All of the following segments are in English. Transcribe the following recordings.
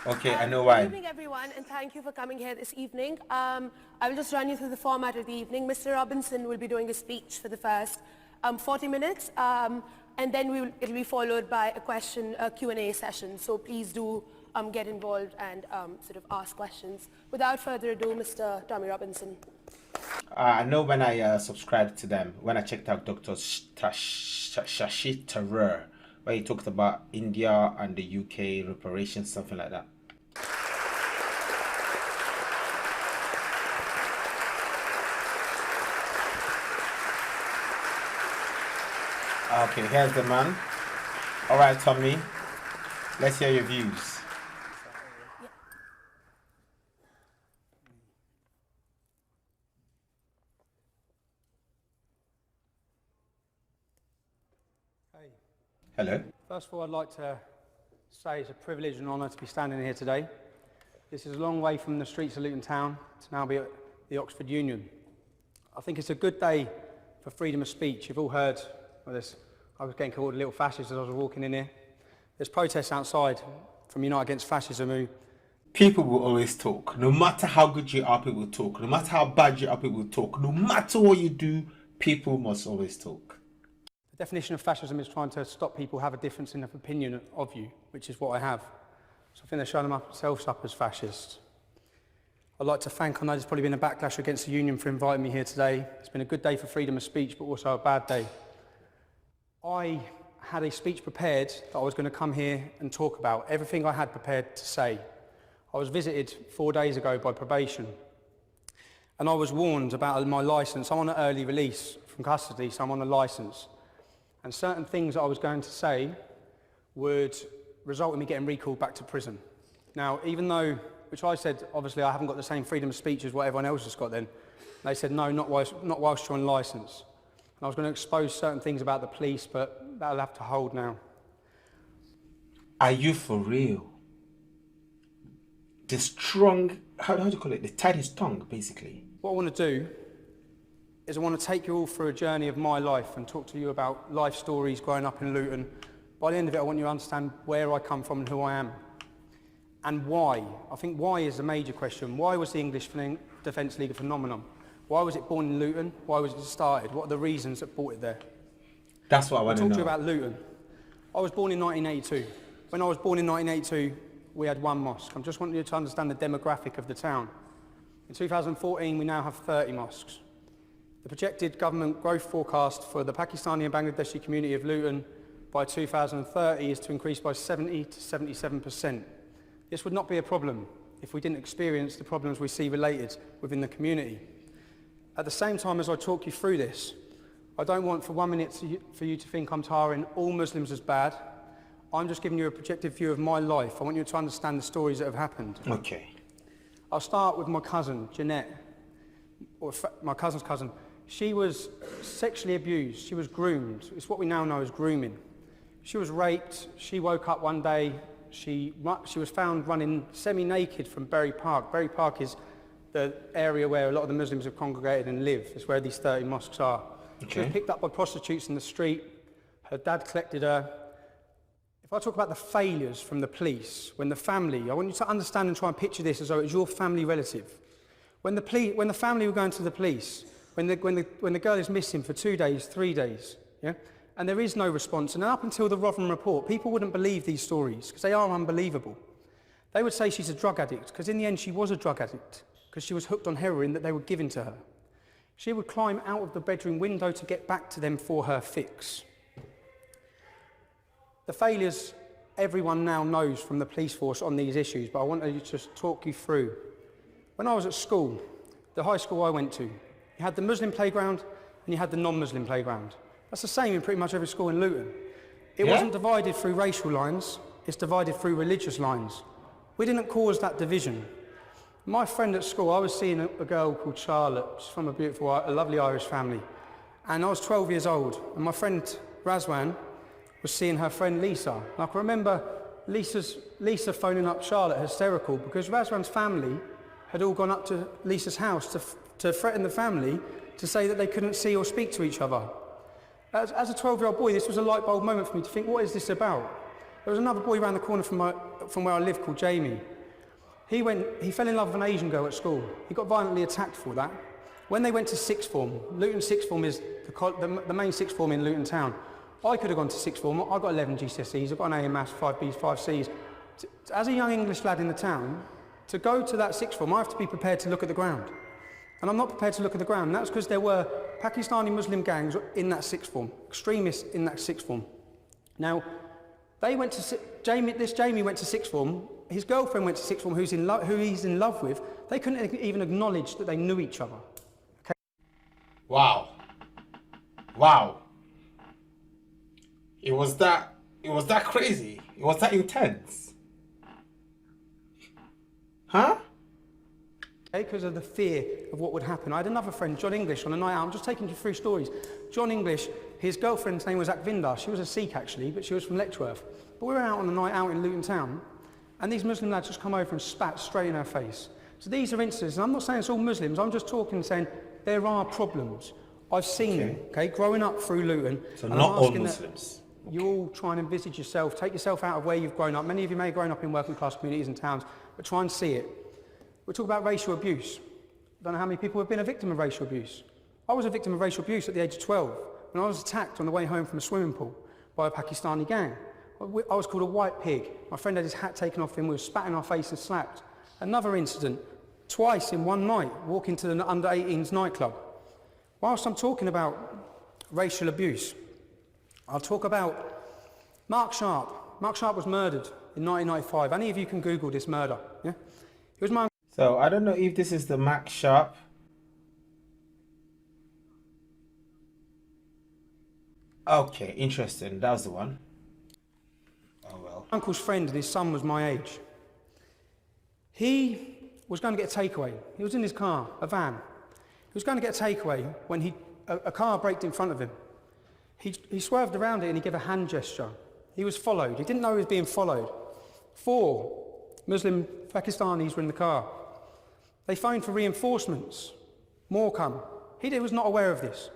Okay, I know why. Good evening, everyone, and thank you for coming here this evening. I will just run you through the format of the evening. Mr. Robinson will be doing a speech for the first 40 minutes, and then it'll be followed by a Q&A session. So please do get involved and sort of ask questions. Without further ado, Mr. Tommy Robinson. I know when I subscribed to them, when I checked out Dr. Shashi Tharoor, where he talked about India and the UK reparations, something like that. Okay, here's the man. All right, Tommy, let's hear your views. Hello. First of all, I'd like to say it's a privilege and honour to be standing here today. This is a long way from the streets of Luton Town to now be at the Oxford Union. I think it's a good day for freedom of speech. You've all heard of this. I was getting called a little fascist as I was walking in here. There's protests outside from Unite Against Fascism. People will always talk. No matter how good you are, people will talk. No matter how bad you are, people will talk. No matter what you do, people must always talk. The definition of fascism is trying to stop people have a difference in opinion of you, which is what I have. So I think they're showing themselves up as fascists. I'd like to thank, I know there's probably been a backlash against the union for inviting me here today. It's been a good day for freedom of speech, but also a bad day. I had a speech prepared that I was going to come here and talk about, everything I had prepared to say. I was visited 4 days ago by probation, and I was warned about my licence. I'm on an early release from custody, so I'm on a licence. And certain things that I was going to say would result in me getting recalled back to prison. Now, even though, which I said, obviously I haven't got the same freedom of speech as what everyone else has got then, they said, no, not whilst you're on licence. And I was going to expose certain things about the police, but that'll have to hold now. Are you for real? The strong, how do you call it? The tide is strong, basically. What I want to do is I want to take you all through a journey of my life and talk to you about life stories growing up in Luton. By the end of it, I want you to understand where I come from and who I am. And why. I think why is a major question. Why was the English Defence League a phenomenon? Why was it born in Luton? Why was it started? What are the reasons that brought it there? That's what I want to know. I'll talk to you about Luton. I was born in 1982. When I was born in 1982, we had one mosque. I just want you to understand the demographic of the town. In 2014, we now have 30 mosques. The projected government growth forecast for the Pakistani and Bangladeshi community of Luton by 2030 is to increase by 70 to 77%. This would not be a problem if we didn't experience the problems we see related within the community. At the same time as I talk you through this, I don't want for 1 minute for you to think I'm tarring all Muslims as bad. I'm just giving you a projected view of my life. I want you to understand the stories that have happened. Okay. I'll start with my cousin, Jeanette, or my cousin's cousin. She was sexually abused. She was groomed. It's what we now know as grooming. She was raped. She woke up one day. She was found running semi-naked from Bury Park. Bury Park is the area where a lot of the Muslims have congregated and live. It's where these 30 mosques are. Okay. She was picked up by prostitutes in the street. Her dad collected her. If I talk about the failures from the police, when the family, I want you to understand and try and picture this as though it was your family relative. When the family were going to the police, when the girl is missing for 2 days, 3 days, yeah, and there is no response, and up until the Rotherham report, people wouldn't believe these stories because they are unbelievable. They would say she's a drug addict because in the end she was a drug addict because she was hooked on heroin that they were giving to her. She would climb out of the bedroom window to get back to them for her fix. The failures everyone now knows from the police force on these issues, but I want to just talk you through. When I was at school, the high school I went to, you had the Muslim playground and you had the non-Muslim playground. That's the same in pretty much every school in Luton. It wasn't divided through racial lines, it's divided through religious lines. We didn't cause that division. My friend at school, I was seeing a girl called Charlotte. She's from a lovely Irish family. And I was 12 years old, and my friend Razwan was seeing her friend Lisa. And I can remember Lisa phoning up Charlotte hysterical because Razwan's family had all gone up to Lisa's house to threaten the family to say that they couldn't see or speak to each other. As a 12-year-old boy, this was a light bulb moment for me to think, what is this about? There was another boy around the corner from where I live called Jamie. He fell in love with an Asian girl at school. He got violently attacked for that. When they went to sixth form, Luton sixth form is the main sixth form in Luton town. I could have gone to sixth form. I got 11 GCSEs. I got an A in maths, 5 Bs, 5 Cs. As a young English lad in the town, to go to that sixth form, I have to be prepared to look at the ground. And I'm not prepared to look at the ground. And that's because there were Pakistani Muslim gangs in that sixth form, extremists in that sixth form. Now, they went to Jamie went to sixth form. His girlfriend went to sixth form, who he's in love with. They couldn't even acknowledge that they knew each other. Okay? Wow. Wow. It was that crazy. It was that intense. Huh? Because of the fear of what would happen. I had another friend, John English, on a night out. I'm just taking you through stories. John English, his girlfriend's name was Akvinder. She was a Sikh actually, but she was from Letchworth. But we were out on a night out in Luton town, and these Muslim lads just come over and spat straight in her face. So these are incidents, and I'm not saying it's all Muslims, I'm just talking, saying there are problems. I've seen them, okay, growing up through Luton. So not all Muslims. You all try and envisage yourself, take yourself out of where you've grown up. Many of you may have grown up in working class communities and towns, but try and see it. We talk about racial abuse. I don't know how many people have been a victim of racial abuse. I was a victim of racial abuse at the age of 12 when I was attacked on the way home from a swimming pool by a Pakistani gang. I was called a white pig. My friend had his hat taken off him, we were spat in our face and slapped. Another incident, twice in one night, walking to the under-18s nightclub. Whilst I'm talking about racial abuse, I'll talk about Mark Sharp. Mark Sharp was murdered in 1995. Any of you can Google this murder, yeah? He was my... So I don't know if this is the Max Sharp. Okay, interesting. That was the one. Oh well. Uncle's friend and his son was my age. He was going to get a takeaway. He was in his car, a van. He was going to get a takeaway when a car braked in front of him. He swerved around it and he gave a hand gesture. He was followed. He didn't know he was being followed. 4 Muslim Pakistanis were in the car. They phoned for reinforcements. More come. He was not aware of this.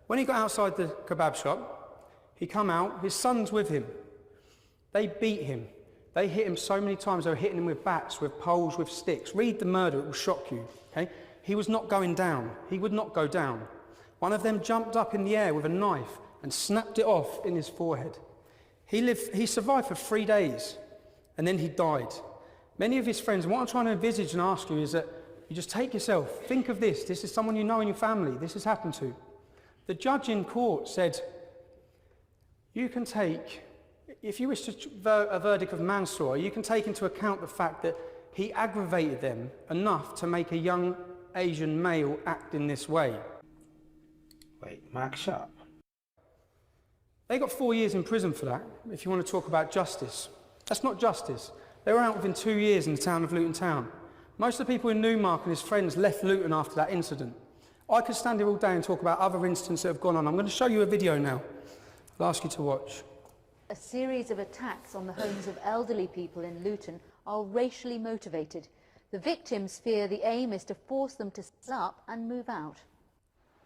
When he got outside the kebab shop, he come out, his son's with him. They beat him. They hit him so many times, they were hitting him with bats, with poles, with sticks. Read the murder, it will shock you, okay? He was not going down. He would not go down. One of them jumped up in the air with a knife and snapped it off in his forehead. He survived for 3 days, and then he died. Many of his friends, and what I'm trying to envisage and ask you is that you just take yourself, think of this is someone you know in your family, this has happened to. The judge in court said, you can take, if you wish to a verdict of manslaughter, you can take into account the fact that he aggravated them enough to make a young Asian male act in this way. Wait, Mark Sharp? They got 4 years in prison for that, if you want to talk about justice. That's not justice. They were out within 2 years in the town of Luton Town. Most of the people in Newmarket and his friends left Luton after that incident. I could stand here all day and talk about other incidents that have gone on. I'm going to show you a video now. I'll ask you to watch. A series of attacks on the homes of elderly people in Luton are racially motivated. The victims fear the aim is to force them to stand up and move out.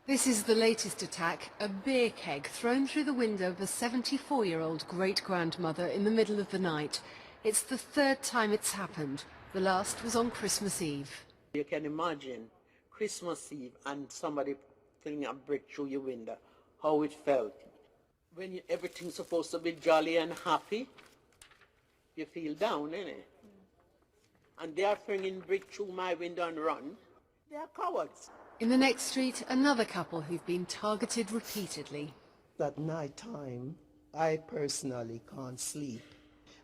This is the latest attack, a beer keg thrown through the window of a 74-year-old great-grandmother in the middle of the night. It's the 3rd time it's happened. The last was on Christmas Eve. You can imagine Christmas Eve and somebody throwing a brick through your window, how it felt. When everything's supposed to be jolly and happy, you feel down, innit? And they are throwing brick through my window and run. They are cowards. In the next street, another couple who've been targeted repeatedly. At night time, I personally can't sleep.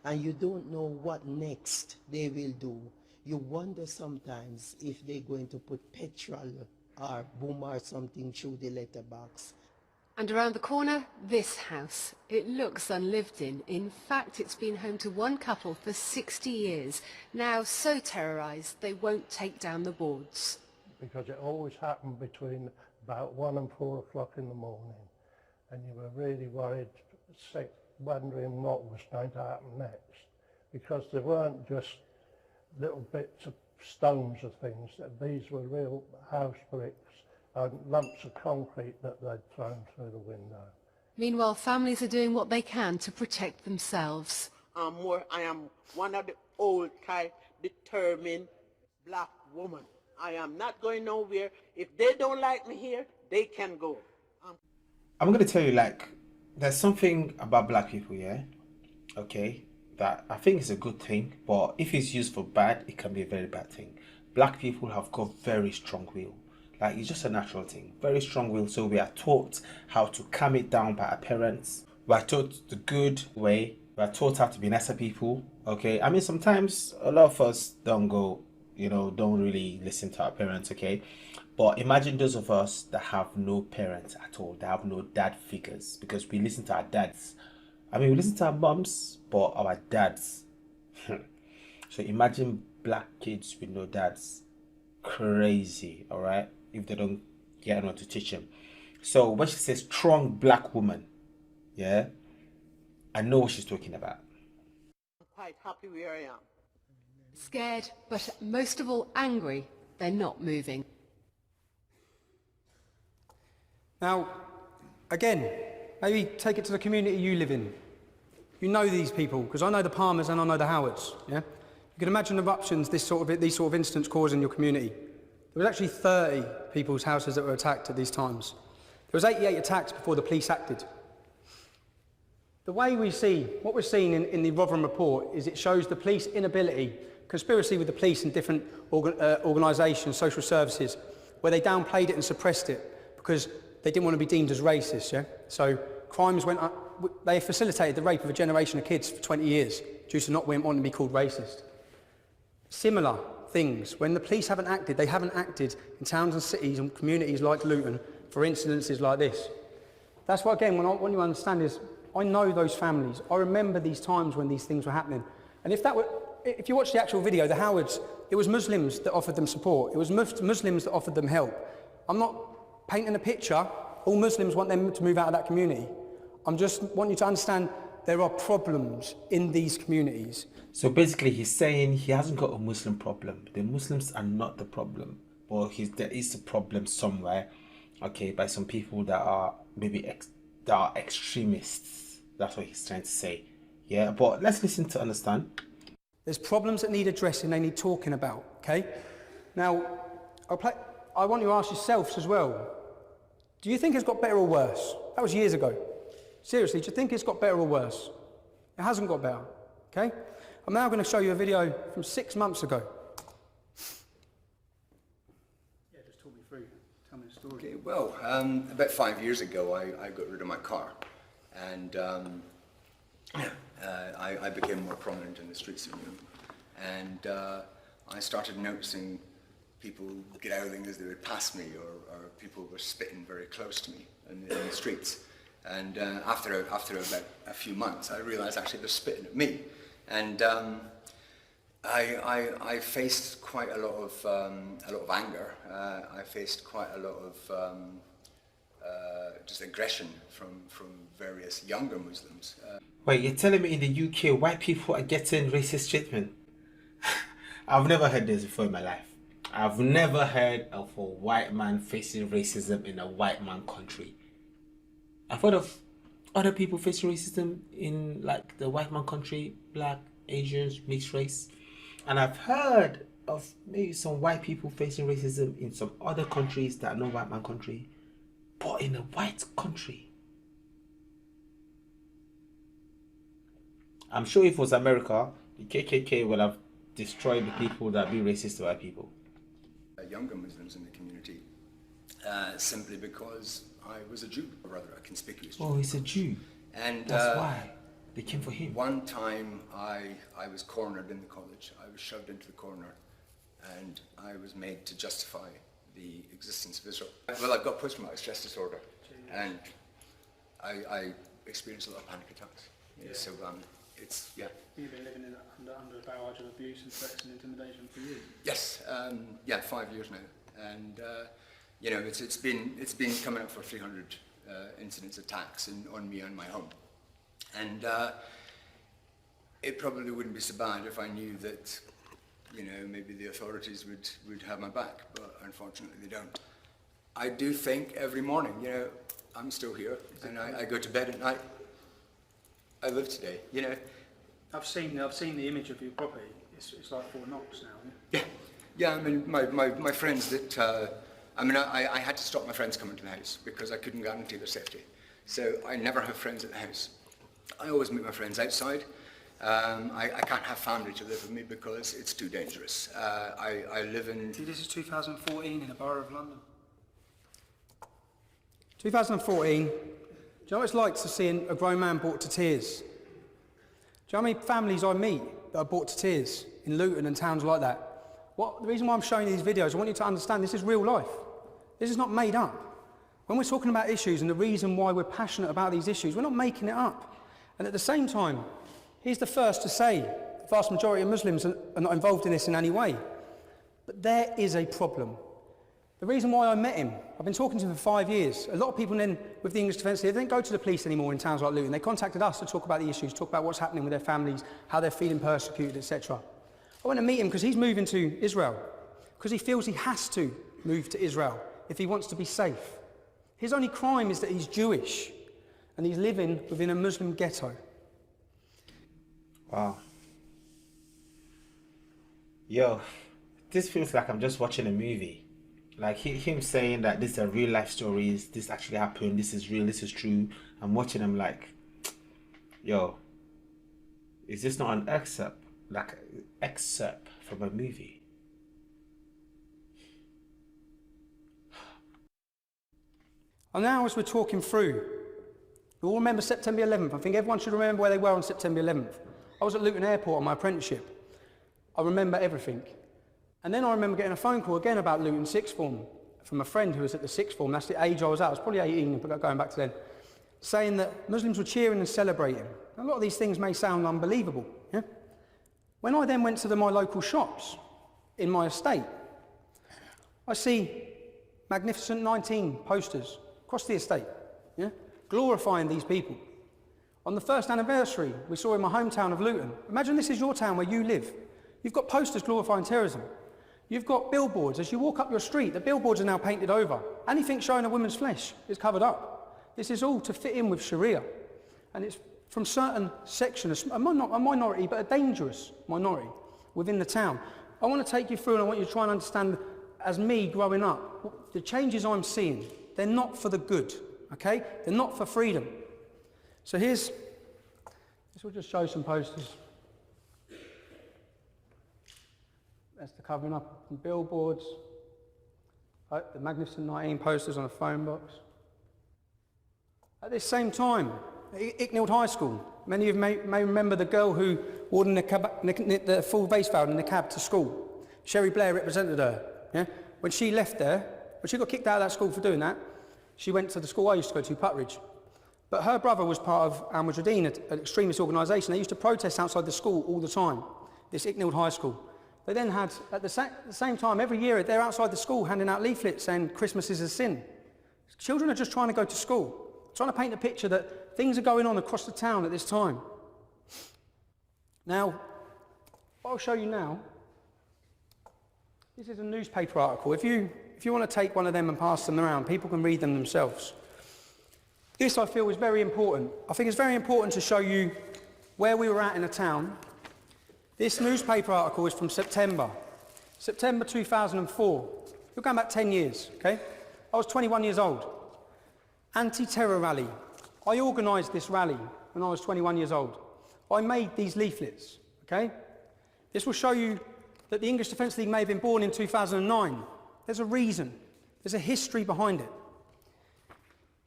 And you don't know what next they will do. You wonder sometimes if they're going to put petrol or boom or something through the letterbox. And around the corner, this house. It looks unlived in. In fact, it's been home to one couple for 60 years. Now so terrorised, they won't take down the boards. Because it always happened between about 1 and 4 o'clock in the morning. And you were really worried, sick, wondering what was going to happen next. Because they weren't just little bits of stones of things. These were real house bricks and lumps of concrete that they'd thrown through the window. Meanwhile, families are doing what they can to protect themselves. I am one of the old type, determined black woman. I am not going nowhere. If they don't like me here, they can go. I'm going to tell you, like, there's something about black people, yeah? Okay? That I think is a good thing, but if it's used for bad, it can be a very bad thing. Black people have got very strong will. Like, it's just a natural thing. Very strong will. So we are taught how to calm it down by our parents. We are taught the good way. We are taught how to be nicer people. Okay? I mean, sometimes a lot of us don't go, don't really listen to our parents, okay? But imagine those of us that have no parents at all, that have no dad figures, because we listen to our dads. I mean, we listen to our moms, but our dads. So imagine black kids with no dads. Crazy, all right? If they don't get anyone to teach them. So when she says strong black woman, yeah, I know what she's talking about. I'm quite happy where I am. Scared, but most of all angry, they're not moving. Now, again, maybe take it to the community you live in. You know these people, because I know the Palmers and I know the Howards, yeah? You can imagine eruptions these sort of incidents cause in your community. There was actually 30 people's houses that were attacked at these times. There was 88 attacks before the police acted. The way what we're seeing in the Rotherham report is it shows the police inability, conspiracy with the police and different organisations, social services, where they downplayed it and suppressed it because they didn't want to be deemed as racist, yeah? So crimes went up, they facilitated the rape of a generation of kids for 20 years due to not wanting to be called racist. Similar things, when the police haven't acted, they haven't acted in towns and cities and communities like Luton for incidences like this. That's what, again, what you understand is, I know those families. I remember these times when these things were happening. And if you watch the actual video, the Howards, it was Muslims that offered them support. It was Muslims that offered them help. I'm not painting a picture. All Muslims want them to move out of that community. I'm just wanting you to understand there are problems in these communities. So basically he's saying he hasn't got a Muslim problem. The Muslims are not the problem. Or there is a problem somewhere, okay, by some people that are maybe that are extremists. That's what he's trying to say. Yeah, but let's listen to understand. There's problems that need addressing, they need talking about, okay? Now, I want you to ask yourselves as well, do you think it's got better or worse? That was years ago. Seriously, do you think it's got better or worse? It hasn't got better, okay? I'm now going to show you a video from 6 months ago. Yeah, just talk me through, tell me the story. Okay, well, about 5 years ago, I got rid of my car, and I became more prominent in the streets of Newham, and I started noticing people growling as they would pass me, or people were spitting very close to me in the streets. And after about a few months, I realised actually they're spitting at me, and I faced quite a lot of anger. I faced quite a lot of just aggression from various younger Muslims. Wait, you're telling me in the UK white people are getting racist treatment? I've never heard this before in my life. I've never heard of a white man facing racism in a white man country. I've heard of other people facing racism in like the white man country, black, Asians, mixed race. And I've heard of maybe some white people facing racism in some other countries that are not white man country. But in a white country, I'm sure if it was America, the KKK would have destroyed the people that be racist to white people. Younger Muslims in the community, simply because I was a Jew, or rather a conspicuous Jew. Oh, he's a Jew. And that's why they came for him. One time I was cornered in the college. I was shoved into the corner, and I was made to justify the existence of Israel. Well, I've got post-traumatic stress disorder, and I experienced a lot of panic attacks. Yeah. So it's, yeah. You've been living under a barrage of abuse and threats and intimidation for years? Yes, 5 years now, and you know, it's been coming up for 300 incidents, attacks on me and my home, and it probably wouldn't be so bad if I knew that, you know, maybe the authorities would have my back, but unfortunately they don't. I do think every morning, you know, I'm still here, and I go to bed at night. I live today, you know. I've seen the image of your property. It's like Fort Knox now. Yeah. Yeah. I mean, my friends that I had to stop my friends coming to the house because I couldn't guarantee their safety. So I never have friends at the house. I always meet my friends outside. I can't have family to live with me because it's too dangerous. I live in... See, this is 2014 in the Borough of London. 2014. Do you know what it's like to see a grown man brought to tears? Do you know how many families I meet that are brought to tears in Luton and towns like that? The reason why I'm showing you these videos, I want you to understand this is real life. This is not made up. When we're talking about issues and the reason why we're passionate about these issues, we're not making it up. And at the same time, he's the first to say the vast majority of Muslims are not involved in this in any way. But there is a problem. The reason why I met him, I've been talking to him for 5 years. A lot of people then with the English Defence League, they don't go to the police anymore in towns like Luton. They contacted us to talk about the issues, talk about what's happening with their families, how they're feeling persecuted, etc. I want to meet him because he's moving to Israel, because he feels he has to move to Israel if he wants to be safe. His only crime is that he's Jewish and he's living within a Muslim ghetto. Wow. Yo, this feels like I'm just watching a movie. Like him saying that these are real life stories, this actually happened, this is real, this is true. I'm watching him like, yo, is this not an excerpt? Like an excerpt from a movie? And now as we're talking through, we all remember September 11th. I think everyone should remember where they were on September 11th. I was at Luton Airport on my apprenticeship. I remember everything. And then I remember getting a phone call again about Luton sixth form from a friend who was at the sixth form. That's the age I was at. I was probably 18, but going back to then. Saying that Muslims were cheering and celebrating. A lot of these things may sound unbelievable. Yeah? When I then went to my local shops in my estate, I see Magnificent 19 posters across the estate, yeah? Glorifying these people. On the first anniversary we saw in my hometown of Luton, imagine this is your town where you live. You've got posters glorifying terrorism. You've got billboards. As you walk up your street, the billboards are now painted over. Anything showing a woman's flesh is covered up. This is all to fit in with Sharia. And it's from certain sections, a minority, but a dangerous minority within the town. I want to take you through and I want you to try and understand, as me growing up, the changes I'm seeing, they're not for the good, okay? They're not for freedom. So this will just show some posters. That's the covering up of billboards. The Magnificent 19 posters on a phone box. At this same time, Icknield High School, many of you may remember the girl who wore the full base veil in the cab to school. Sherry Blair represented her. Yeah? When she left there, when she got kicked out of that school for doing that, she went to the school I used to go to, Putteridge. But her brother was part of al-Mujahideen, an extremist organisation. They used to protest outside the school all the time, this Icknield High School. They then had, at the same time, every year, they're outside the school handing out leaflets saying Christmas is a sin. Children are just trying to go to school, trying to paint a picture that things are going on across the town at this time. Now, what I'll show you now, this is a newspaper article. If you want to take one of them and pass them around, people can read them themselves. This, I feel, is very important. I think it's very important to show you where we were at in a town. This newspaper article is from September 2004. You're going back 10 years, okay? I was 21 years old. Anti-terror rally. I organised this rally when I was 21 years old. I made these leaflets, okay? This will show you that the English Defence League may have been born in 2009. There's a reason. There's a history behind it.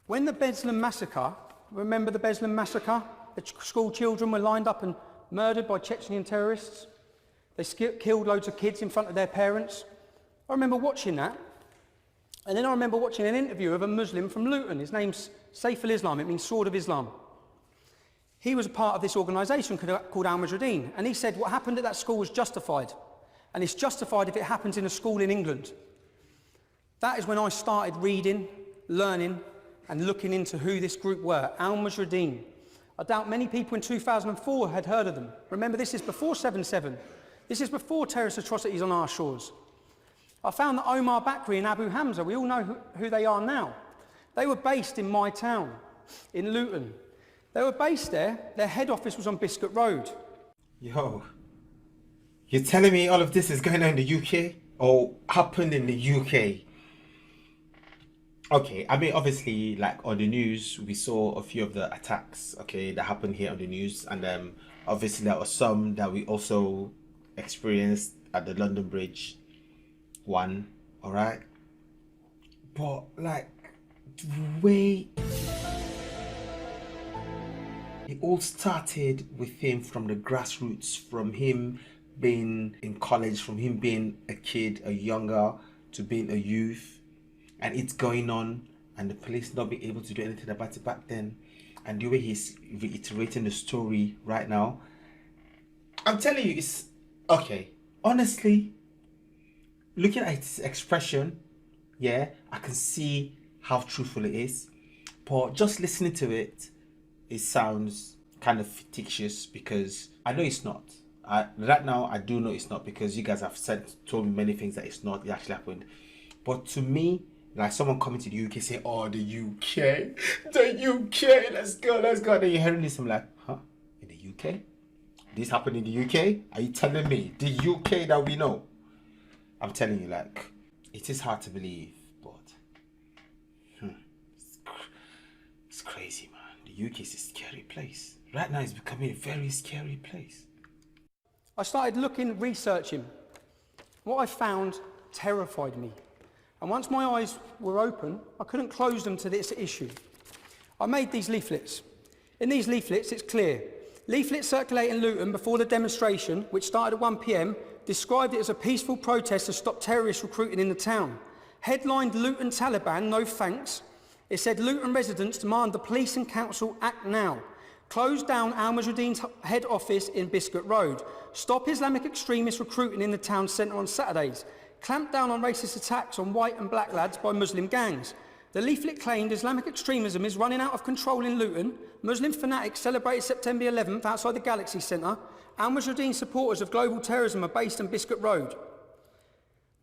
When the Beslan massacre, remember the Beslan massacre? The school children were lined up and murdered by Chechen terrorists. They killed loads of kids in front of their parents. I remember watching that. And then I remember watching an interview of a Muslim from Luton. His name's Saif al-Islam, it means Sword of Islam. He was a part of this organisation called al-Mujahideen, and he said what happened at that school was justified. And it's justified if it happens in a school in England. That is when I started reading, learning, and looking into who this group were, al-Mujahideen. I doubt many people in 2004 had heard of them. Remember, this is before 7/7. This is before terrorist atrocities on our shores. I found that Omar Bakri and Abu Hamza, we all know who they are now. They were based in my town, in Luton. They were based there. Their head office was on Biscuit Road. Yo, you're telling me all of this is going on in the UK or happened in the UK? Okay, I mean, obviously, like on the news, we saw a few of the attacks, okay, that happened here on the news, and obviously there were some that we also experienced at the London Bridge one, all right? But like the way it all started with him from the grassroots, from him being in college, from him being a kid, a younger, to being a youth, and it's going on, and the police not being able to do anything about it back then, and the way he's reiterating the story right now. I'm telling you, it's okay. Honestly, looking at his expression, yeah, I can see how truthful it is, but just listening to it, it sounds kind of fictitious, because I know it's not. Right now, I do know it's not, because you guys have told me many things that it's not, it actually happened. But to me, like someone coming to the UK saying, oh, the UK, let's go. Then you're hearing this, I'm like, huh? In the UK? This happened in the UK? Are you telling me? The UK that we know? I'm telling you, like, it is hard to believe, but it's crazy, man. The UK is a scary place. Right now, it's becoming a very scary place. I started looking, researching. What I found terrified me. And once my eyes were open, I couldn't close them to this issue. I made these leaflets. In these leaflets, it's clear. Leaflets circulating in Luton before the demonstration, which started at 1 p.m, described it as a peaceful protest to stop terrorist recruiting in the town. Headlined Luton Taliban, no thanks. It said Luton residents demand the police and council act now. Close down Al Mujahideen's head office in Biscuit Road. Stop Islamic extremists recruiting in the town centre on Saturdays. Clamp down on racist attacks on white and black lads by Muslim gangs. The leaflet claimed Islamic extremism is running out of control in Luton. Muslim fanatics celebrated September 11th outside the Galaxy Centre. Al Mujahideen supporters of global terrorism are based in Biscuit Road.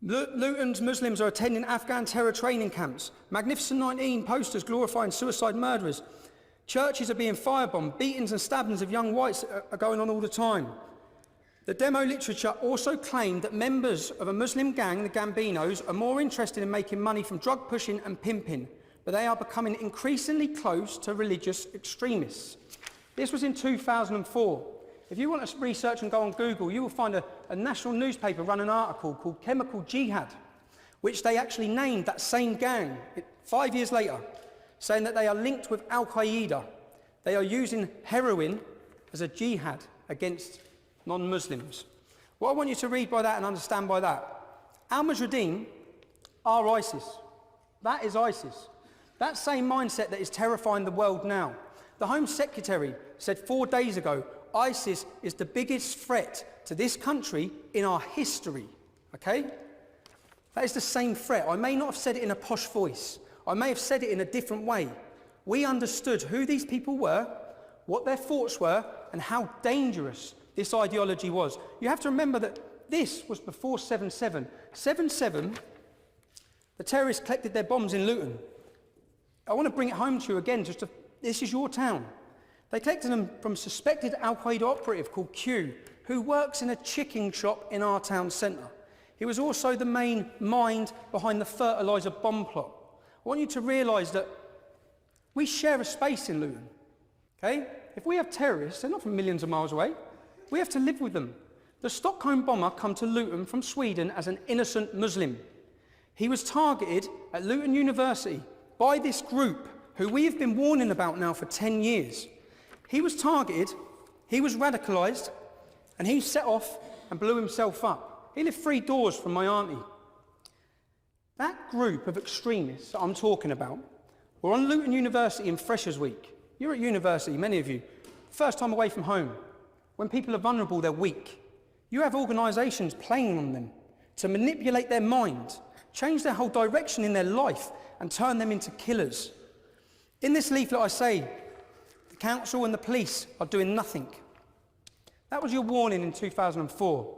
Luton's Muslims are attending Afghan terror training camps. Magnificent 19 posters glorifying suicide murderers. Churches are being firebombed. Beatings and stabbings of young whites are going on all the time. The demo literature also claimed that members of a Muslim gang, the Gambinos, are more interested in making money from drug pushing and pimping, but they are becoming increasingly close to religious extremists. This was in 2004. If you want to research and go on Google, you will find a national newspaper run an article called Chemical Jihad, which they actually named that same gang 5 years later, saying that they are linked with Al-Qaeda. They are using heroin as a jihad against non-Muslims. What I want you to read by that and understand by that, Al Mujahideen are ISIS. That is ISIS. That same mindset that is terrifying the world now. The Home Secretary said 4 days ago, ISIS is the biggest threat to this country in our history, okay? That is the same threat. I may not have said it in a posh voice. I may have said it in a different way. We understood who these people were, what their thoughts were, and how dangerous this ideology was. You have to remember that this was before 7/7. 7/7, the terrorists collected their bombs in Luton. I want to bring it home to you again, this is your town. They collected them from suspected Al-Qaeda operative called Q, who works in a chicken shop in our town centre. He was also the main mind behind the fertiliser bomb plot. I want you to realise that we share a space in Luton, okay? If we have terrorists, they're not from millions of miles away. We have to live with them. The Stockholm bomber come to Luton from Sweden as an innocent Muslim. He was targeted at Luton University by this group, who we have been warning about now for 10 years. He was targeted, he was radicalised, and he set off and blew himself up. He lived 3 doors from my auntie. That group of extremists that I'm talking about were on Luton University in Freshers Week. You're at university, many of you, first time away from home. When people are vulnerable, they're weak. You have organisations playing on them to manipulate their mind, change their whole direction in their life, and turn them into killers. In this leaflet I say, the council and the police are doing nothing. That was your warning in 2004.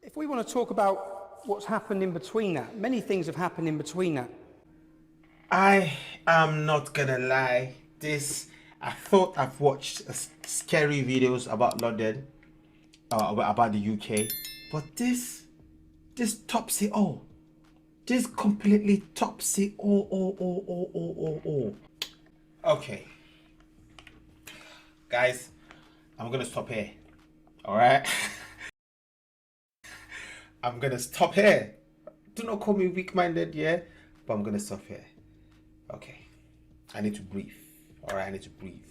If we want to talk about what's happened in between that, many things have happened in between that. I am not gonna lie, this I thought I've watched scary videos about London, about the UK, but this tops it all. This completely tops it all. Okay, guys, I'm gonna stop here. All right, I'm gonna stop here. Do not call me weak-minded, yeah, but I'm gonna stop here. Okay, I need to breathe. All right, I need to breathe.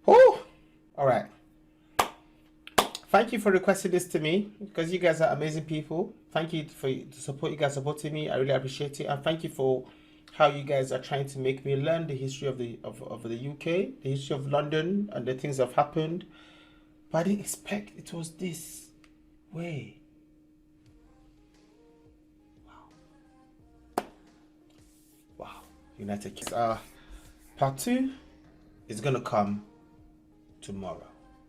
Oh, all right. Thank you for requesting this to me, because you guys are amazing people. Thank you for the support you guys supporting me. I really appreciate it, and thank you for how you guys are trying to make me learn the history of the UK, the history of London, and the things that have happened. But I didn't expect it was this way. Wow. United Kingdom. Part 2 is gonna come tomorrow.